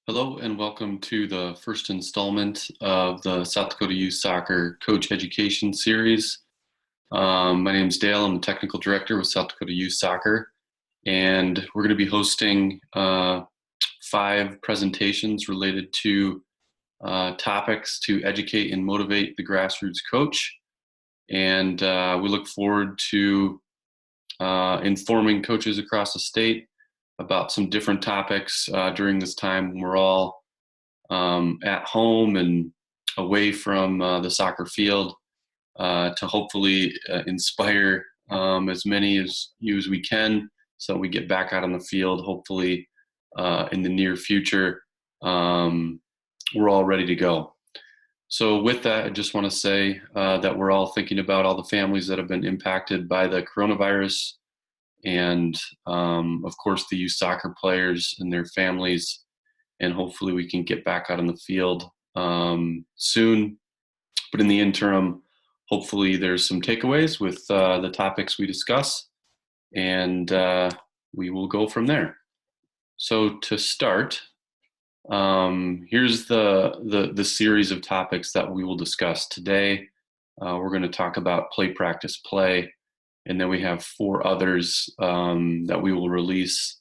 Hello and welcome to the first installment of the South Dakota Youth Soccer Coach Education Series. My name is Dale. I'm the Technical Director with South Dakota Youth Soccer, and we're going to be hosting 5 presentations related to topics to educate and motivate the grassroots coach. And we look forward to informing coaches across the state about some different topics during this time when we're all at home and away from the soccer field to hopefully inspire as many as you as we can so we get back out on the field hopefully in the near future. We're all ready to go. So with that, I just want to say that we're all thinking about all the families that have been impacted by the coronavirus, and of course the youth soccer players and their families, and hopefully we can get back out on the field soon. But in the interim, hopefully there's some takeaways with the topics we discuss, and we will go from there. So to start, here's the series of topics that we will discuss today. We're going to talk about play, practice, play. And then we have 4 others that we will release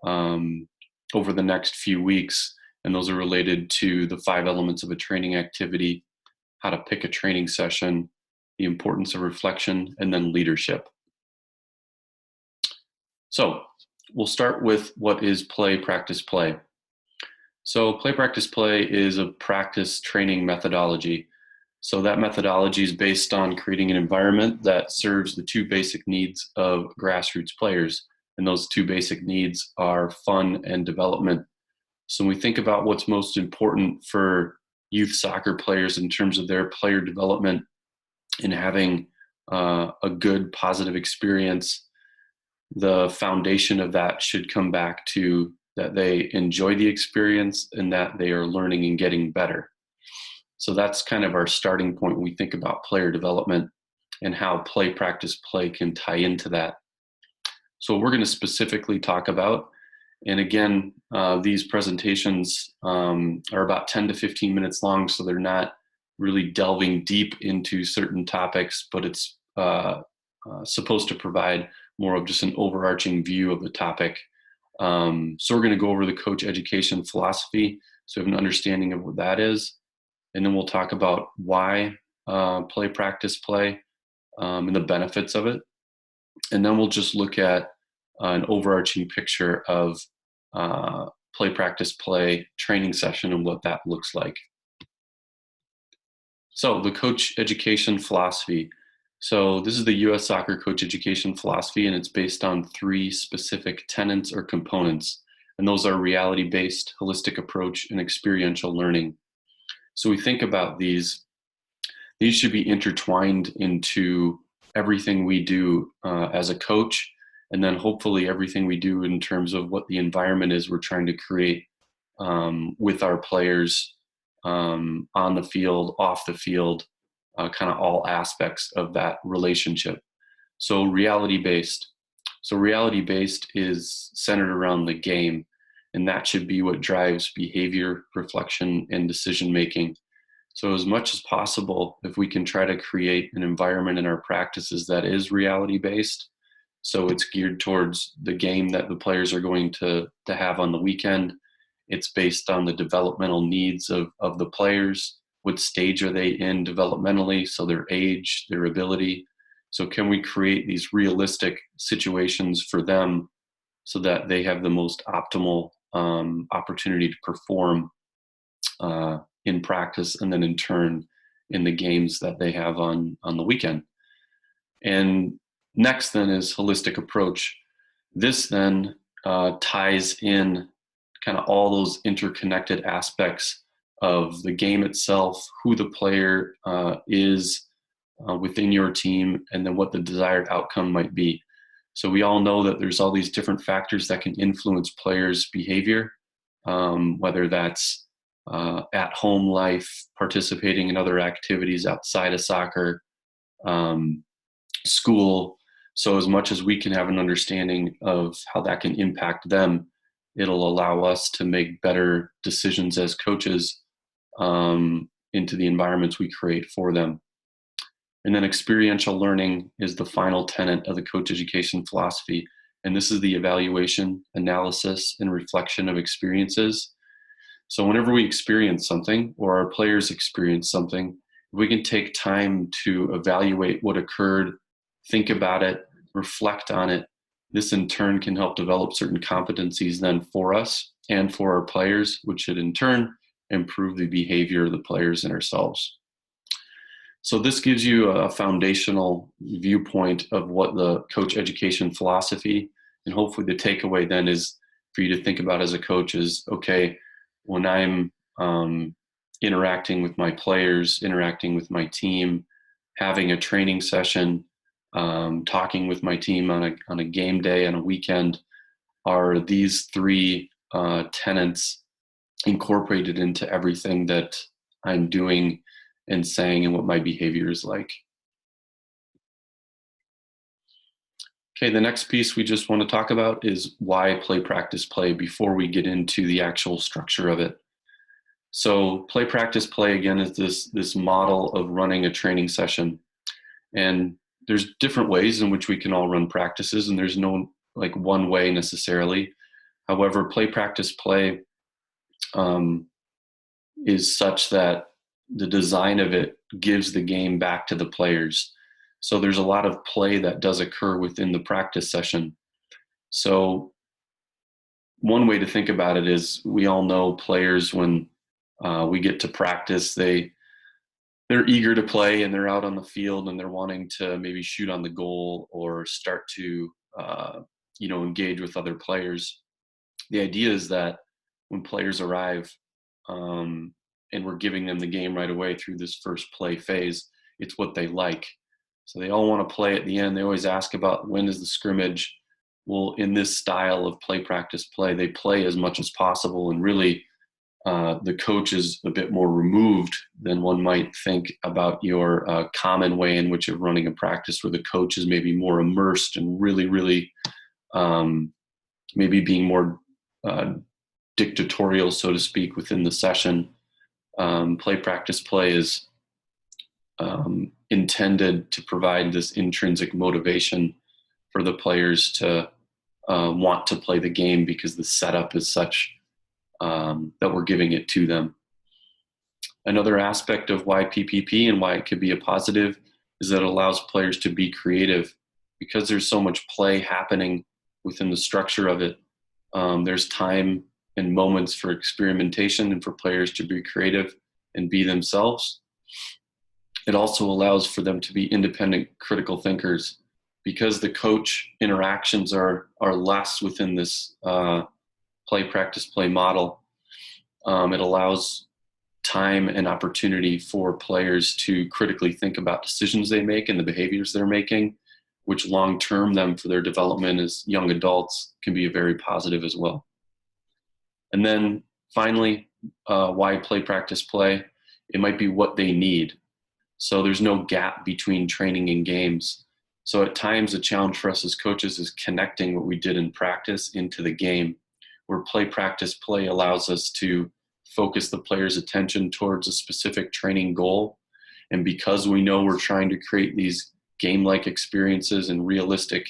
over the next few weeks. And those are related to the 5 elements of a training activity, how to pick a training session, the importance of reflection, and then leadership. So we'll start with what is play, practice, play. So play, practice, play is a practice training methodology. So that methodology is based on creating an environment that serves the 2 basic needs of grassroots players. And those 2 basic needs are fun and development. So when we think about what's most important for youth soccer players in terms of their player development and having a good, positive experience, the foundation of that should come back to that they enjoy the experience and that they are learning and getting better. So that's kind of our starting point when we think about player development and how play, practice, play can tie into that. So we're going to specifically talk about, and again, these presentations are about 10 to 15 minutes long, so they're not really delving deep into certain topics, but it's supposed to provide more of just an overarching view of the topic. So we're going to go over the coach education philosophy, so we have an understanding of what that is. And then we'll talk about why play, practice, play, and the benefits of it. And then we'll just look at an overarching picture of play, practice, play training session and what that looks like. So the coach education philosophy. So this is the U.S. Soccer Coach Education Philosophy, and it's based on 3 specific tenets or components. And those are reality-based, holistic approach, and experiential learning. So we think about these should be intertwined into everything we do as a coach, and then hopefully everything we do in terms of what the environment is we're trying to create with our players on the field, off the field, kind of all aspects of that relationship. So reality-based. So reality-based is centered around the game, and that should be what drives behavior, reflection, and decision-making. So as much as possible, if we can try to create an environment in our practices that is reality-based, so it's geared towards the game that the players are going to have on the weekend. It's based on the developmental needs of the players. What stage are they in developmentally? So their age, their ability. So can we create these realistic situations for them so that they have the most optimal opportunity to perform in practice, and then in turn in the games that they have on the weekend. And next then is holistic approach. This then ties in kind of all those interconnected aspects of the game itself, who the player is within your team, and then what the desired outcome might be. So we all know that there's all these different factors that can influence players' behavior, whether that's at home life, participating in other activities outside of soccer, school. So as much as we can have an understanding of how that can impact them, it'll allow us to make better decisions as coaches into the environments we create for them. And then experiential learning is the final tenet of the coach education philosophy. And this is the evaluation, analysis, and reflection of experiences. So whenever we experience something or our players experience something, if we can take time to evaluate what occurred, think about it, reflect on it, this in turn can help develop certain competencies then for us and for our players, which should in turn improve the behavior of the players and ourselves. So this gives you a foundational viewpoint of what the coach education philosophy, and hopefully the takeaway then is for you to think about as a coach is, okay, when I'm interacting with my players, interacting with my team, having a training session, talking with my team on a game day, on a weekend, are these three tenets incorporated into everything that I'm doing and saying and what my behavior is like. Okay, the next piece we just want to talk about is why play, practice, play before we get into the actual structure of it. So play, practice, play, again, is this model of running a training session. And there's different ways in which we can all run practices, and there's no like one way necessarily. However, play, practice, play is such that the design of it gives the game back to the players. So there's a lot of play that does occur within the practice session. So one way to think about it is we all know players when we get to practice, they're eager to play and they're out on the field and they're wanting to maybe shoot on the goal or start to engage with other players. The idea is that when players arrive, and we're giving them the game right away through this first play phase, it's what they like. So they all want to play at the end. They always ask about when is the scrimmage. Well, in this style of play, practice, play, they play as much as possible. And really, the coach is a bit more removed than one might think about your common way in which of running a practice, where the coach is maybe more immersed and really, really maybe being more dictatorial, so to speak, within the session. Play, practice, play is intended to provide this intrinsic motivation for the players to want to play the game because the setup is such that we're giving it to them. Another aspect of why PPP and why it could be a positive is that it allows players to be creative. Because there's so much play happening within the structure of it, there's time and moments for experimentation and for players to be creative and be themselves. It also allows for them to be independent critical thinkers. Because the coach interactions are less within this play, practice, play model, it allows time and opportunity for players to critically think about decisions they make and the behaviors they're making, which long-term them for their development as young adults can be very positive as well. And then finally, why play, practice, play? It might be what they need. So there's no gap between training and games. So at times, a challenge for us as coaches is connecting what we did in practice into the game, where play, practice, play allows us to focus the player's attention towards a specific training goal. And because we know we're trying to create these game-like experiences and realistic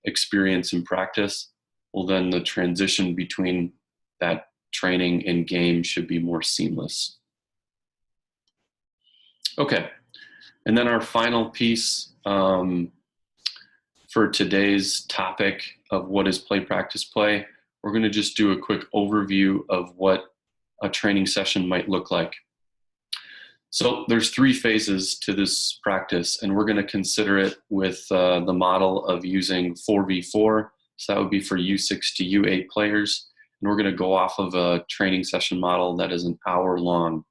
experience in practice, well, then the transition between that training and game should be more seamless. Okay, and then our final piece for today's topic of what is play, practice, play, we're going to just do a quick overview of what a training session might look like. So there's 3 phases to this practice, and we're going to consider it with the model of using 4v4. So that would be for U6 to U8 players. And we're going to go off of a training session model that is an hour long.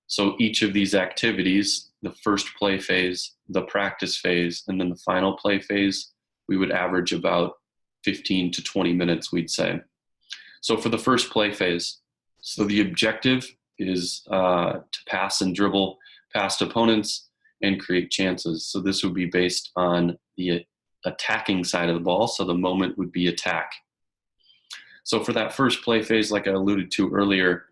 So each of these activities, the first play phase, the practice phase, and then the final play phase, we would average about 15 to 20 minutes, we'd say. So for the first play phase, so the objective is to pass and dribble past opponents and create chances. So this would be based on the attacking side of the ball. So the moment would be attack. So for that first play phase, like I alluded to earlier,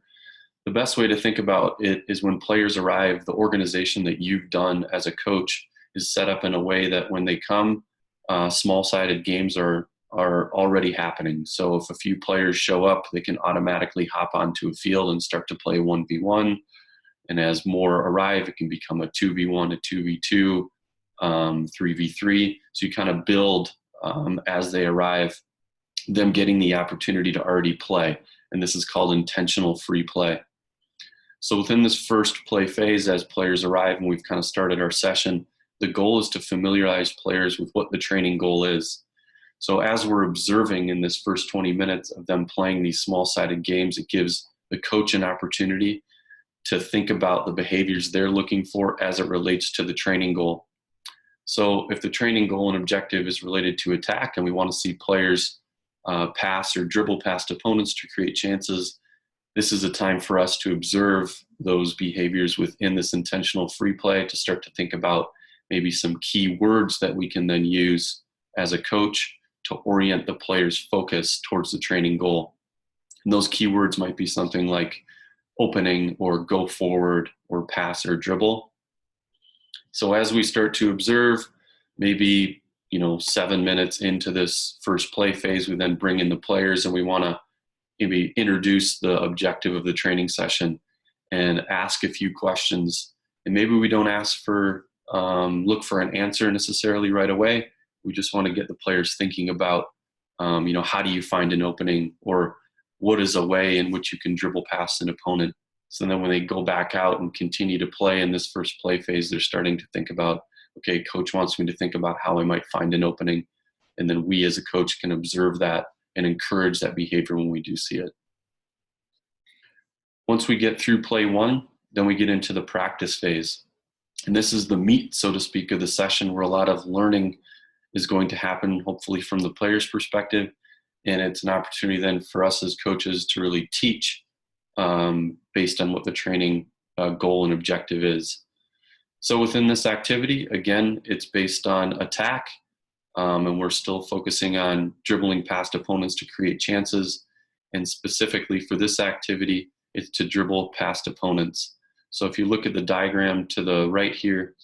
the best way to think about it is when players arrive, the organization that you've done as a coach is set up in a way that when they come, small-sided games are already happening. So if a few players show up, they can automatically hop onto a field and start to play 1v1. And as more arrive, it can become a 2v1, a 2v2, 3v3. So you kind of build as they arrive, them getting the opportunity to already play. And this is called intentional free play. So within this first play phase, as players arrive and we've kind of started our session, the goal is to familiarize players with what the training goal is. So as we're observing in this first 20 minutes of them playing these small-sided games, it gives the coach an opportunity to think about the behaviors they're looking for as it relates to the training goal. So if the training goal and objective is related to attack and we want to see players pass or dribble past opponents to create chances, this is a time for us to observe those behaviors within this intentional free play, to start to think about maybe some key words that we can then use as a coach to orient the player's focus towards the training goal. And those key words might be something like opening or go forward or pass or dribble. So as we start to observe, maybe 7 minutes into this first play phase, we then bring in the players and we want to maybe introduce the objective of the training session and ask a few questions. And maybe we don't ask for look for an answer necessarily right away. We just want to get the players thinking about how do you find an opening, or what is a way in which you can dribble past an opponent. So then when they go back out and continue to play in this first play phase, they're starting to think about, okay, coach wants me to think about how I might find an opening. And then we as a coach can observe that and encourage that behavior when we do see it. Once we get through play one, then we get into the practice phase. And this is the meat, so to speak, of the session, where a lot of learning is going to happen, hopefully from the player's perspective. And it's an opportunity then for us as coaches to really teach based on what the training goal and objective is. So within this activity, again, it's based on attack, and we're still focusing on dribbling past opponents to create chances. And specifically for this activity, it's to dribble past opponents. So if you look at the diagram to the right here,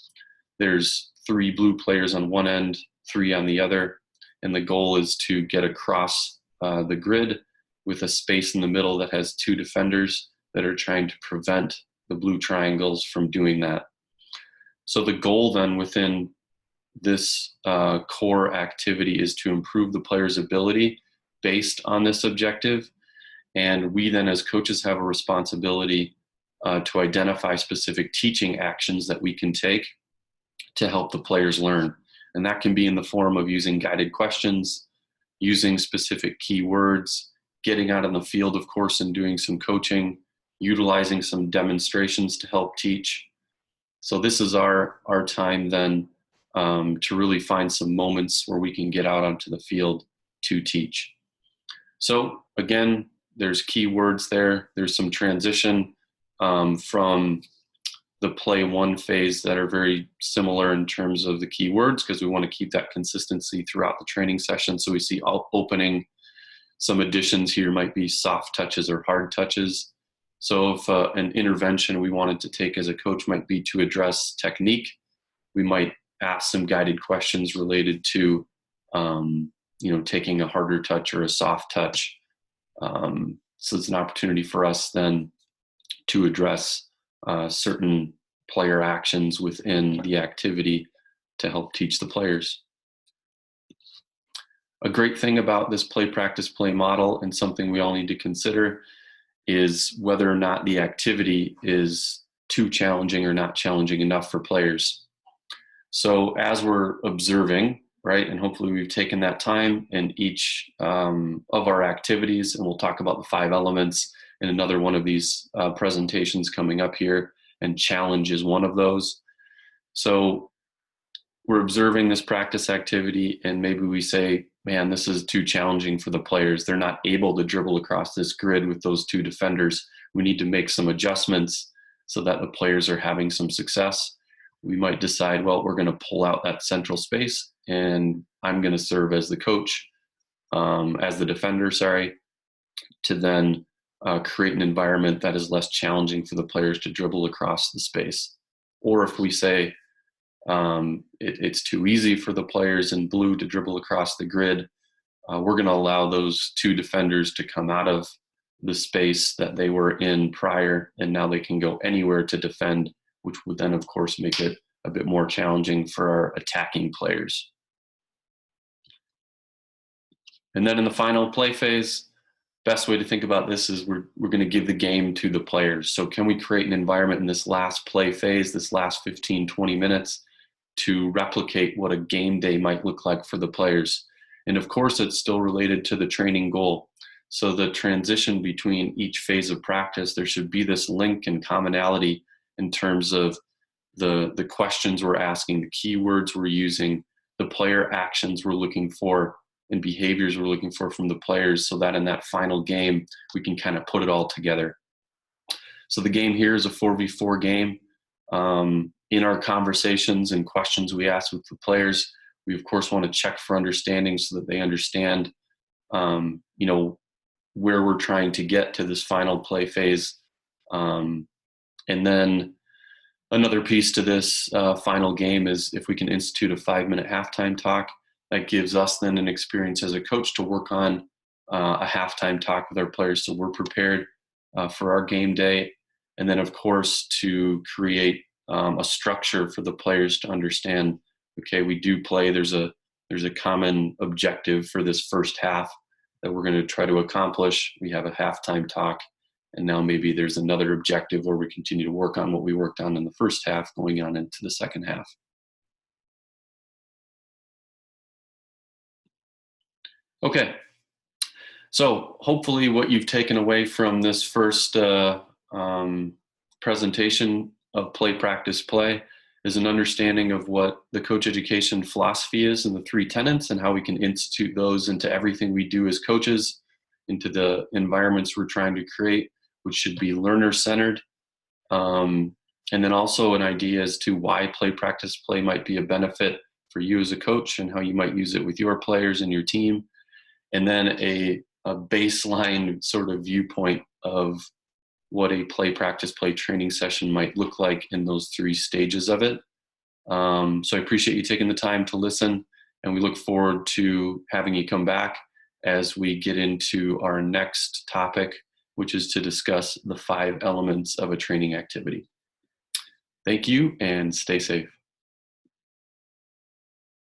there's 3 blue players on one end, 3 on the other, and the goal is to get across the grid with a space in the middle that has 2 defenders that are trying to prevent the blue triangles from doing that. So the goal then within this core activity is to improve the player's ability based on this objective. And we then as coaches have a responsibility to identify specific teaching actions that we can take to help the players learn. And that can be in the form of using guided questions, using specific keywords, getting out on the field, of course, and doing some coaching, utilizing some demonstrations to help teach. So this is our time then to really find some moments where we can get out onto the field to teach. So again, there's keywords there. There's some transition from the play one phase that are very similar in terms of the keywords, because we want to keep that consistency throughout the training session. So we see opening. Some additions here might be soft touches or hard touches. So if an intervention we wanted to take as a coach might be to address technique, we might ask some guided questions related to taking a harder touch or a soft touch. So it's an opportunity for us then to address certain player actions within the activity to help teach the players. A great thing about this play, practice, play model, and something we all need to consider, is whether or not the activity is too challenging or not challenging enough for players. So as we're observing, right, and hopefully we've taken that time in each of our activities, and we'll talk about the 5 elements in another one of these presentations coming up here, and challenge is one of those. So we're observing this practice activity, and maybe we say, man, this is too challenging for the players. They're not able to dribble across this grid with those 2 defenders. We need to make some adjustments so that the players are having some success. We might decide, well, we're going to pull out that central space, and I'm going to serve as the coach, as the defender, to then create an environment that is less challenging for the players to dribble across the space. Or if we say it's too easy for the players in blue to dribble across the grid, we're going to allow those two defenders to come out of the space that they were in prior, and now they can go anywhere to defend, which would then, of course, make it a bit more challenging for our attacking players. And then in the final play phase, best way to think about this is we're going to give the game to the players. So can we create an environment in this last play phase, this last 15, 20 minutes, to replicate what a game day might look like for the players? And of course, it's still related to the training goal. So the transition between each phase of practice, there should be this link and commonality in terms of the questions we're asking, the keywords we're using, the player actions we're looking for, and behaviors we're looking for from the players, so that in that final game, we can kind of put it all together. So the game here is a 4v4 game. In our conversations and questions we ask with the players, we of course want to check for understanding so that they understand, where we're trying to get to this final play phase. And then another piece to this final game is if we can institute a 5-minute halftime talk. That gives us then an experience as a coach to work on a halftime talk with our players so we're prepared for our game day. And then, of course, to create a structure for the players to understand, okay, we do play, there's a common objective for this first half that we're going to try to accomplish. We have a halftime talk, and now maybe there's another objective where we continue to work on what we worked on in the first half going on into the second half. Okay, so hopefully what you've taken away from this first presentation of Play, Practice, Play is an understanding of what the coach education philosophy is and the 3 tenets, and how we can institute those into everything we do as coaches, into the environments we're trying to create, which should be learner-centered. And then also an idea as to why Play, Practice, Play might be a benefit for you as a coach and how you might use it with your players and your team. And then a baseline sort of viewpoint of what a play, practice, play training session might look like in those 3 stages of it. So I appreciate you taking the time to listen, and we look forward to having you come back as we get into our next topic, which is to discuss the 5 elements of a training activity. Thank you, and stay safe.